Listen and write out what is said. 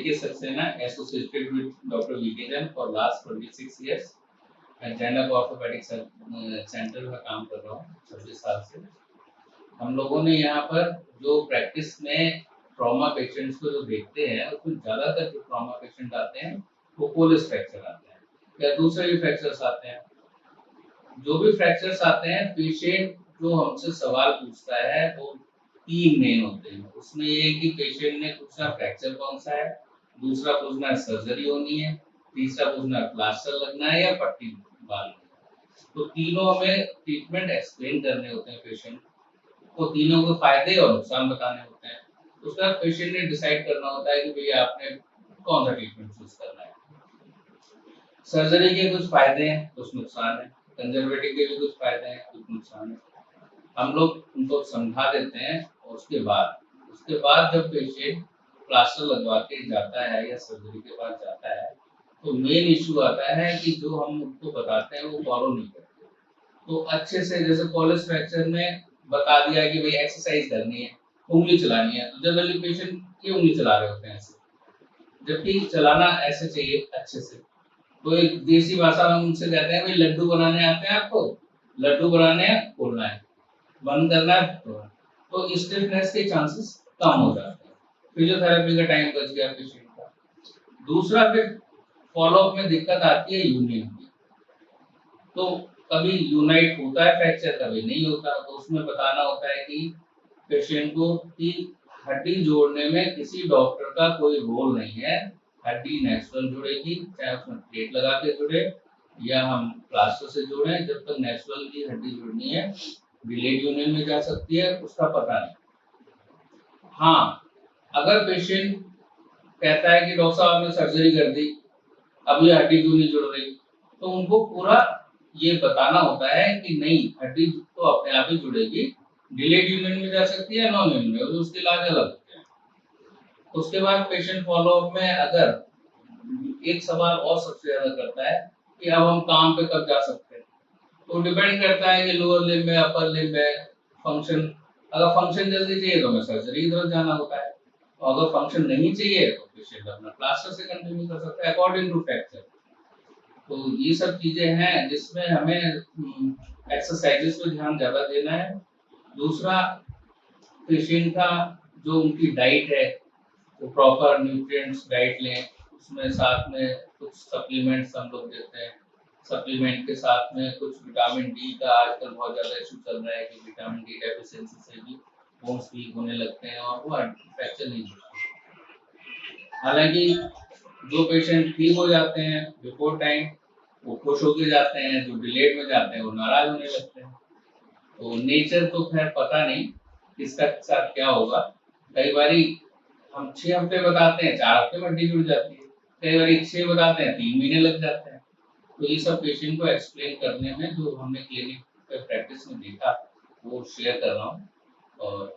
A.K. Saxena, associated with Dr. V.K. Jain for last 26 years. मैं Zainab orthopaedic centre में काम कर रहा हूँ 26 साल से। हम लोगों ने यहाँ पर जो प्रैक्टिस में ट्रॉमा पेशेंट्स को जो देखते हैं, उसमें ज़्यादातर जो ट्रॉमा पेशेंट आते हैं वो कोलिस फ्रैक्चर आते हैं या दूसरे भी फ्रैक्चर्स आते हैं। जो भी फ्रैक्चर्स आते हैं, पेशेंट जो हमसे सवाल पूछता है वो 3 मेन होते हैं। उसमें ये है कि पेशेंट ने पूछना फ्रैक्चर कौन सा है, दूसरा पूछना सर्जरी होनी है, तीसरा पूछना प्लास्टर लगना है या पट्टी बांधनी है। तो तीनों में ट्रीटमेंट एक्सप्लेन करने होते हैं पेशेंट को, तीनों के फायदे और नुकसान बताने होते हैं। उसके बाद पेशेंट ने डिसाइड करना होता है कि भैया आपने कौन सा ट्रीटमेंट चूज करना है। सर्जरी के कुछ फायदे हैं, कुछ नुकसान है, कंजर्वेटिव के भी कुछ फायदे हैं, कुछ नुकसान है। हम लोग उनको समझा देते हैं और उसके बाद जब पेशेंट प्लास्टर लगवा के जाता है या सर्जरी के बाद जाता है, तो मेन इशू आता है कि जो हम उनको बताते हैं वो फॉलो नहीं करते। तो अच्छे से, जैसे कोलिस फ्रैक्चर में बता दिया कि भाई एक्सरसाइज करनी है, उंगली चलानी है, तो जनरली पेशेंट ये उंगली चला रहे होते हैं ऐसे, जबकि चलाना ऐसे चाहिए अच्छे से। तो एक देसी भाषा में उनसे कहते हैं भाई लड्डू बनाने आते हैं आपको, लड्डू बनाने हैं, खोलना है, बंद करना है, तो स्टिफनेस के चांसेस कम हो जाते हैं। फिजियोथेरेपी का टाइम बच गया पेशेंट का। दूसरा, फिर फॉलोअप में दिक्कत आती है यूनियन की। तो कभी यूनाइट होता है फ्रैक्चर, कभी नहीं होता, तो उसमें बताना होता है कि पेशेंट को कि हड्डी जोड़ने में किसी डॉक्टर का कोई रोल नहीं है। हड्डी नेचुरल जुड़ेगी, चाहे उसमें प्लेट लगा के जुड़े या हम प्लास्टर से जोड़े। जब तक नेचुरल की हड्डी जुड़नी है, डिलेड यूनियन में जा सकती है, उसका पता नहीं। हाँ, अगर पेशेंट कहता है कि डॉक्टर साहब आपने सर्जरी कर दी, अब ये हड्डी क्यों नहीं जुड़ रही, तो उनको पूरा ये बताना होता है कि नहीं, हड्डी तो अपने आप ही जुड़ेगी, डिलेड यूनियन में जा सकती है, नॉन यूनियन में, उसके इलाज अलग होते हैं। उसके बाद पेशेंट फॉलोअप में अगर एक सवाल और सबसे ज्यादा करता है कि अब हम काम पे कब जा सकते हैं, तो डिपेंड करता है कि लोअर लिम्ब में, अपर लिम्ब में फंक्शन, अगर फंक्शन जल्दी चाहिए तो हमें सर्जरी की तरफ जाना होता है, और अगर फंक्शन नहीं चाहिए तो पेशेंट अपना प्लास्टर से कंटिन्यू कर सकता है अकॉर्डिंग टू फ्रैक्चर। तो ये सब चीजें हैं जिसमें हमें एक्सरसाइजेस पे ध्यान ज्यादा देना है। दूसरा, पेशेंट का जो उनकी डाइट है वो प्रॉपर न्यूट्रिएंट्स डाइट लें, उसमें साथ में कुछ सप्लीमेंट्स हम लोग देते हैं। सप्लीमेंट के साथ में कुछ विटामिन डी का आजकल बहुत ज़्यादा इशू चल रहा है कि विटामिन डी डेफिशिएंसी से भी बोन्स वीक होने लगते हैं और वो फ्रैक्चर नहीं होता। हालांकि जो पेशेंट ठीक हो जाते हैं बिफोर टाइम, वो खुश होके जाते हैं, जो डिलेड में जाते हैं वो नाराज होने लगते हैं। तो नेचर तो खैर पता नहीं किसका साथ क्या होगा। कई बारी हम 6 हफ्ते बताते हैं, 4 हफ्ते में हड्डी जुड़ जाती है, कई बार 6 बताते हैं, 3 महीने लग जाते हैं। तो ये सब पेशेंट को एक्सप्लेन करने में जो हमने क्लिनिक पे प्रैक्टिस में देखा वो शेयर कर रहा हूँ। और